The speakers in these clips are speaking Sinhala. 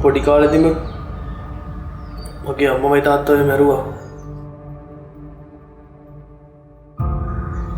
පොඩි කාලෙදිම මගේ අම්මමයි තාත්තයි මැරුවා.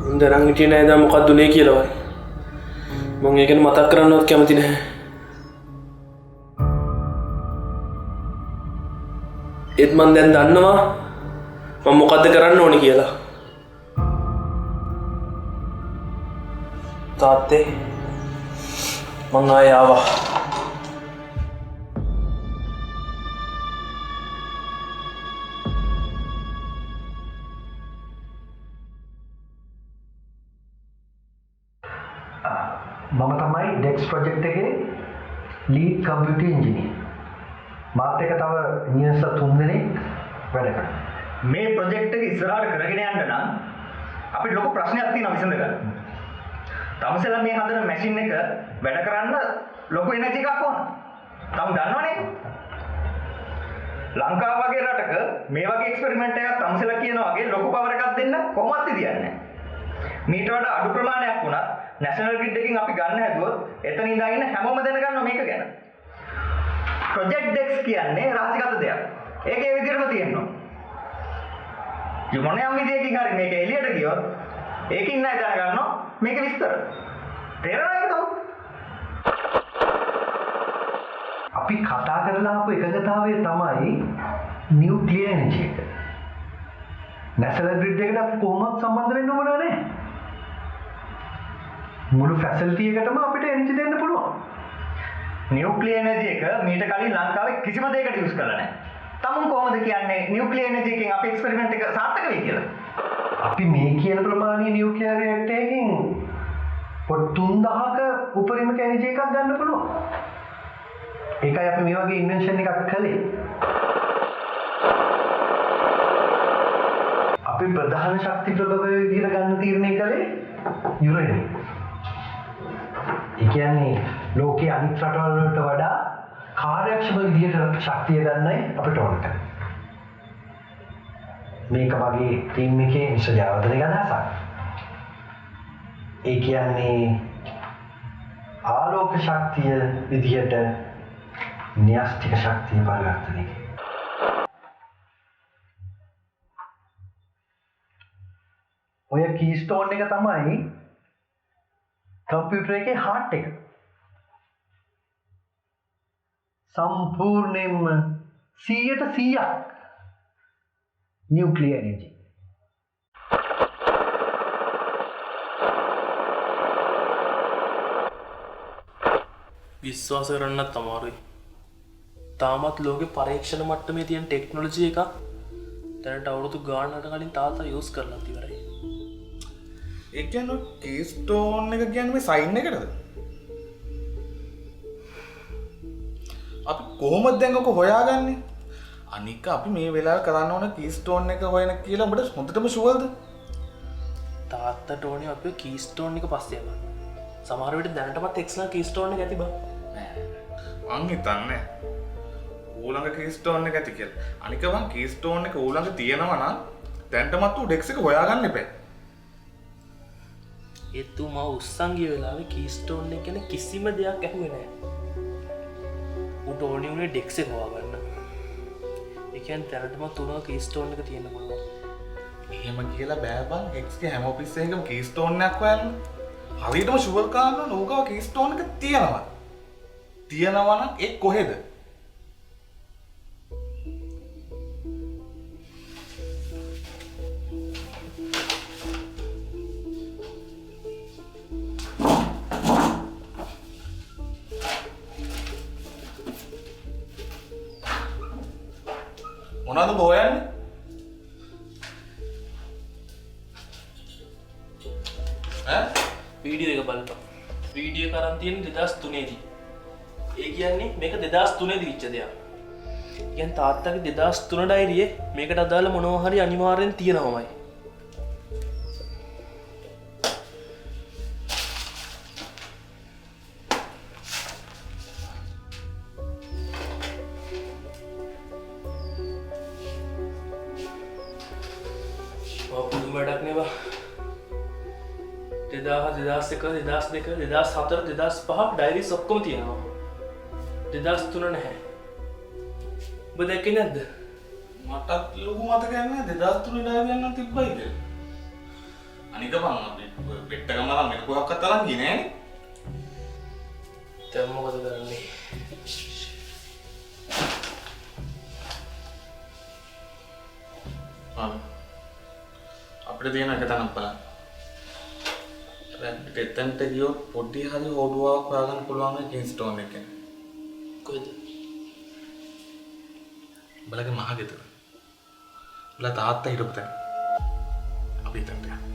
මම දැනන් හිටියේ නෑ දැන් මොකක්ද උනේ කියලා වයි. මම ඒක ගැන මතක් කරන්නවත් කැමති නැහැ. ඒත් මම දැන් දන්නවා මම මොකද්ද කරන්න ඕනේ කියලා. තාත්තේ මං ආයෙ ආවා. මම තමයි ඩෙක්ස් ප්‍රොජෙක්ට් එකේ ලීඩ් කම්පියුටර් ඉංජිනේර්. මාත් එක්ක තව ඉංජිනේර්ස්ලා 3 දෙනෙක් වැඩ කරනවා. මේ ප්‍රොජෙක්ට් එක ඉස්සරහට කරගෙන යන්න නම් අපිට ලොකු ප්‍රශ්නයක් තියෙනවා විසඳගන්න. තමසලා මේ හදන මැෂින් එක වැඩ කරන්න ලොකු එනර්ජි එකක් ඕන. තම දන්නවනේ. ලංකාව වගේ රටක මේ වගේ එක්ස්පෙරිමන්ට් එකක් තමසලා කියන වගේ ලොකු පවර් එකක් දෙන්න කොහොමද තියන්නේ? මීට වඩා අඩු ප්‍රමාණයක් වුණත් නැෂනල් ග්‍රිඩ් එකකින් අපි ගන්න හැදුවොත් එතන ඉඳන් හැමෝම දැනගන්නවා මේක ගැන. ප්‍රොජෙක්ට් ඩෙක්ස් කියන්නේ රහසිගත දෙයක්. ඒක ඒ විදිහටම තියෙනවා. මොනියම් විදියකින් හරි මේක එළියට ගියොත් ඒකින් නෑ දැනගන්නවා මේක විස්තර. තේරෙනවද ඒක? අපි කතා කරලා ආපු එකගතාවය තමයි නියුක්ලියර් එනර්ජි එක. නැෂනල් ග්‍රිඩ් එකට අපි කොහොමද සම්බන්ධ වෙන්න ඕන නැහැ. මුළු ෆැසිලිටි එකටම අපිට එනර්ජි දෙන්න පුළුවන්. නියුක්ලියර් එනර්ජි එක මීට කලින් ලංකාවේ කිසිම දෙයකට යූස් කරලා නැහැ. තමුන් කොහොමද කියන්නේ නියුක්ලියර් එනර්ජි එකෙන් අපේ එක්ස්පෙරිමන්ට් එක සාර්ථක වෙයි කියලා? අපි මේ කියන ප්‍රමාණය නියුක්ලියර් රියැක්ටර් එකකින් පොඩ් 3000ක උපරිම එනර්ජි එකක් ගන්න පුළුවන්. ඒකයි අපි මේ වගේ ඉන්වෙන්ෂන් එකක් කළේ. අපි ප්‍රධාන ශක්ති ප්‍රභවය විදිහට ගන්න තීරණය කළේ යුරේනියම්. ඒ කියන්නේ ලෝකයේ අනිත් රටවල් වලට වඩා කාර්යක්ෂම විදිහට ශක්තිය ගන්නයි අපිට ඕන කරන්නේ. මේක වගේ ටීම් එකේ විශ්වවිද්‍යාලවලදී අදහසක්. ඒ කියන්නේ ආලෝක ශක්තිය විදිහට න්‍යෂ්ටික ශක්තිය පරිවර්තනය. ඔය කීස්ටෝන් එක තමයි කම්පියුටර් එකේ හાર્ට් එක. සම්පූර්ණයෙන්ම 100% නියුක්ලියර් එනර්ජි. විශ්වාස කරන්නත් අමාරුයි. තාමත් ලෝකේ පරීක්ෂණ මට්ටමේ තියෙන ටෙක්නොලොජි එකක් දැනට අවුරුදු ගානකට කලින් තාත්තා යූස් කරලා ඉවරයි. ඒ කියන්නේ කීස්ටෝන් එක කියන්නේ මේ සයින් එකටද? අපි කොහොමද දැන් ඔක හොයාගන්නේ? අනික අපි මේ වෙලාවේ කරන්න ඕන කීස්ටෝන් එක හොයන කියලා ඔබට හොඳටම ෂුවර්ද? තාත්තට ඕනේ අපි කීස්ටෝන් එක පස්සේ යන්න. සමහර විට දැනටමත් එක්ස්ලා කීස්ටෝන් එක ඇති බා. මං හිතන්නේ ඌළඟ කීස්ටෝන් එක ඇති කියලා. අනික මං කීස්ටෝන් එක ඌළඟ තියෙනවා නම් දැනටමත් ඌ ඩෙක්ස් එක හොයාගන්න එපා. එතුමා උස්සන් ගිය වෙලාවේ කීස්ටෝන් එක ගැන කිසිම දෙයක් ඇහුවේ නැහැ. උට ඕනේ උනේ ඩෙක්ස් එක හොයාගන්න. ඒ කියන්නේ දැනටමත් උනා කීස්ටෝන් එක තියෙන්න පුළුවන්. එහෙම කියලා බෑ බං එක්ස් ගේ හැම ඔෆිස් එකකම කීස්ටෝන් එකක් හොයන්න. හරියටම ෂුවර් කරන්න ඕගාව කීස්ටෝන් එක තියෙනවා. තියෙනවා නම් ඒ කොහෙද? මොනවද හොයන්නේ? වීඩියෝ එක බලපන්. වීඩියෝ කරන් තියෙන 2003 දී. ඒ කියන්නේ මේක 2003 දී විච්ච දෙයක්. කියන්නේ තාත්තගේ 2003 ඩයරියේ මේකට අදාළ මොනවා හරි අනිවාර්යෙන් තියෙනවමයි. පුදුම වැඩක් නේ බා. 2001 2002 2004 2005 ඩයරිස් ඔක්කොම තියෙනවා. 2003 නැහැ. ඔබ දැක්කේ නැද්ද? මටත් ලොකු මතකයක් නැහැ 2003 ඩයරි යන්න තිබ්බයි කියලා. අනික බං අපි පෙට්ට ගමන මෙන්න කොහක්වත් අරන් ගියේ නෑනේ. දැන් මොකද කරන්නේ? අපිට තියෙන එක තනක් බලන්න. දැන් එතනට ගියොත් පොඩි හරි හොඩුවාවක් හොයාගන්න පුළුවන් මේ කින්ස්ටෝන් එකෙන්. කොහෙද? බලගේ මහ ගෙදර. බලා තාත්තා හිටපු තැන. අපි එතනට යමු.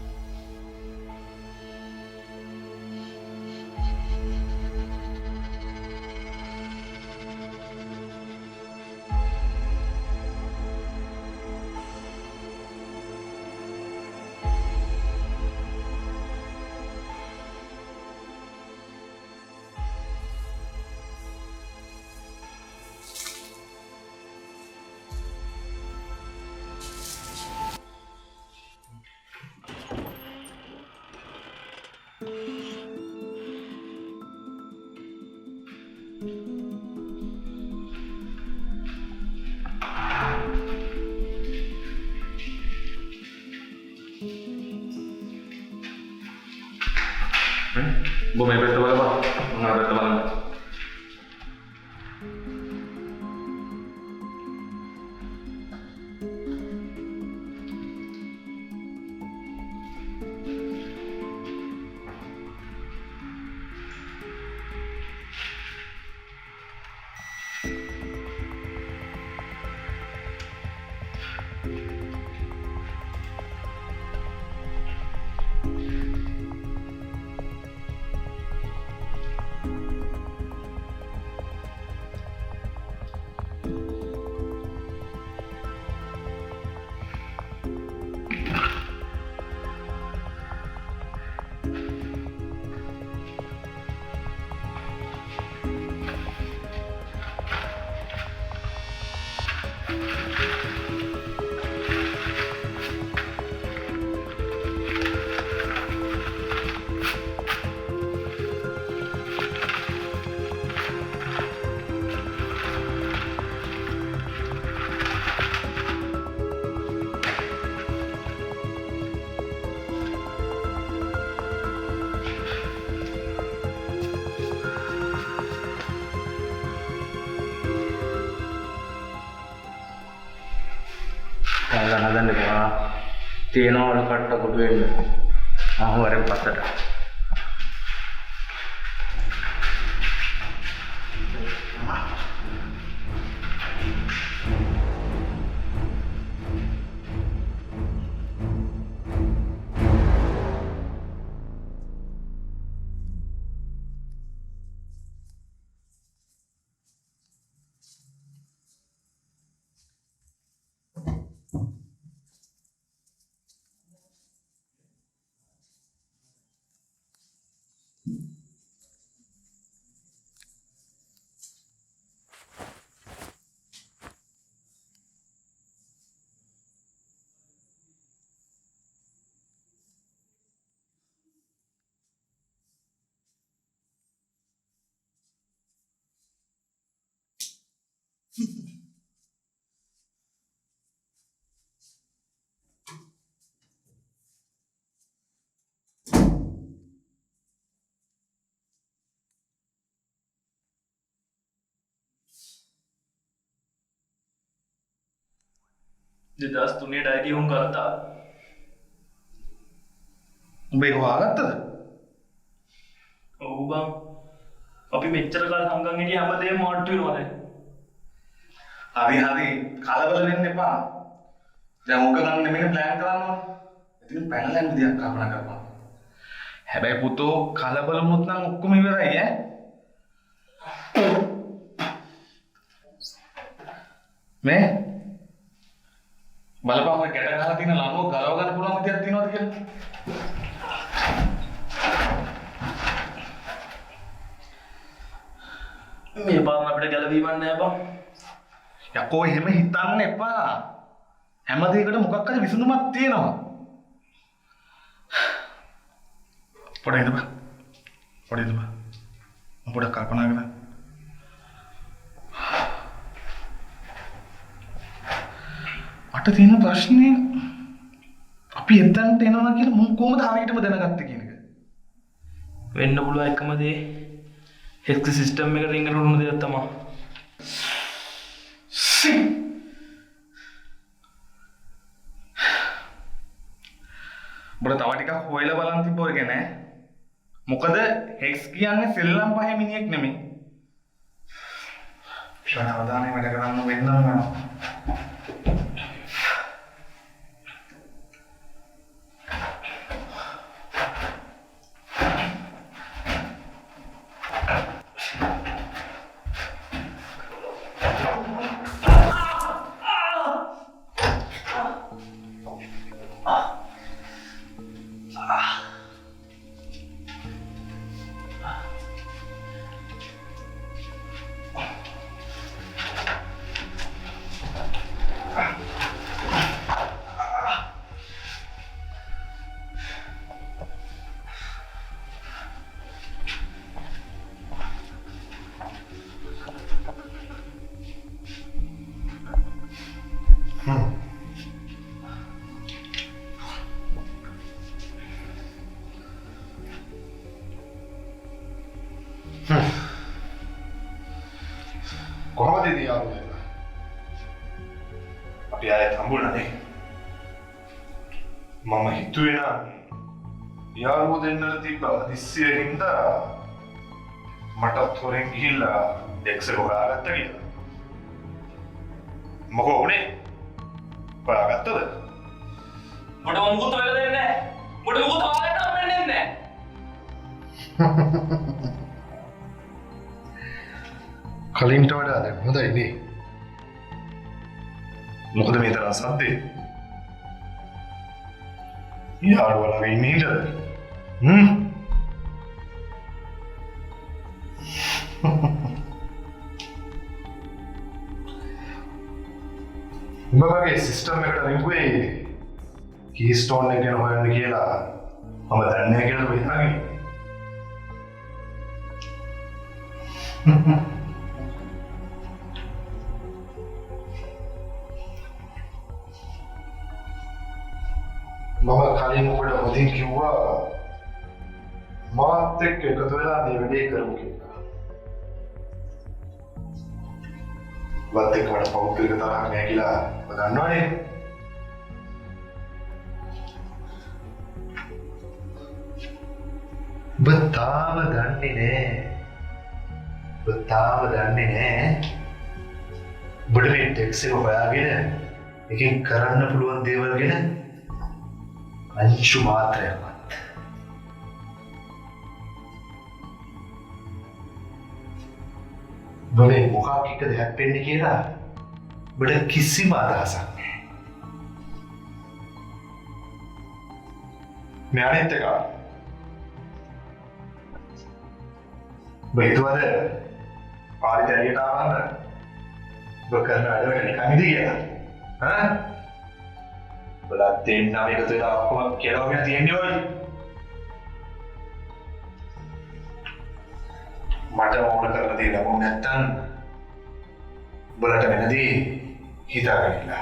Gue main pesta bola, Pak. Nggak ada teman. Kadang-kadang deh pak, Tino ada kata kuduin, mau ada pasar. Jelas dunia dari hong kata. Baik banget tuh. Oh bang, tapi mencari kalau hanggang ini apa deh mau tuh orang. Hari-hari kalau belajar nih pak, jangan muka kan nemenin plan kan, itu panel yang dia kapan. Hebat putu kalau belum mutnang hukum ibarat ya. Me, balap aku kita kalau tina lalu galau kan pulang mesti tina tiga. Me bang apa dah lebih mana bang? Ya kau heme hitam nih pak, hema dia kada muka kada bisu numat tina. Pada itu pak, aku udah kapan lagi lah. මට තියෙන ප්‍රශ්නේ අපි එතනට එනවා කියලා මම කොහොමද හරියටම දැනගත්තේ කියන එක. වෙන්න පුළුවන් එකම දේ හෙක්ස් සිස්ටම් එකට රින්ගට උණු දෙයක් තමයි. බර තව ටිකක් හොයලා බලන් තිබ්බෝ එක නෑ. මොකද හෙක්ස් කියන්නේ සෙල්ලම් පහේ මිනිහෙක් නෙමෙයි. ෂණ අවධානය වැඩ කරන්න වෙන්න ඕන. කොහොමද ඉතින් යාළුවෝ? අපි ආයෙත් හම්බුණානේ. මම හිතුවේ නම් යාළුවෝ දෙන්නට තිබ්බ දිස්සිය හින්දා මටත් හොරෙන් ගිහිල්ලා ඩෙක්ස් එක හොයාගත්ත කියලා. මොකෝ උනේ? හොයාගත්තද? මට මොකුත් වෙලා දෙන්නේ නැහැ. මට මොකුත් හොයාගන්න වෙන්නේ නැහැ. කලින්ට වඩා දැන් හොඳයි නේ. මොකද මේ තරම් සද්දේ? යාළුවලා ඉන්නේ නේද? උඹගේ සිස්ටම් එකට රිංගුවේ කීස්ටෝන් එක ගැන හොයන්න කියලා මම දන්නේ නැහැ කියලා හිතන්නේ. මම කලින් ඔබට හොඳින් කිව්වා මාත් එක්ක එකතු වෙලා මේ වැඩේ කරමු කියලා. වත් එක්ක මට පෞද්ගලික තරහක් නැහැ කියලා ඔබ දන්නවනේ. ඔබ තාම දන්නේ නැහැ. ඔබට මේ ටෙක්ස් එක හොයාගෙන එකෙන් කරන්න පුළුවන් දේවල් ගැන अंशु मात्रයක්වත්. බොලේ මොකක් එකද හැප්පෙන්නේ කියලා ඔබට කිසිම අදහසක් නැහැ. මේ අනිත් එක. බයිතුවද පාරේ දැරියට ආවම ඔබ කරන වැඩ නිකන් ඉඳී කියලා. හා? බලත් දෙන්නම එකතු වෙලා ඔක්කොම කෙලවගෙන තියෙන්නේ ඔය. මට ඕන කරලා දේ ලැබුණ නැත්තම් බලට වෙනදී හිතාගෙන ඉන්න.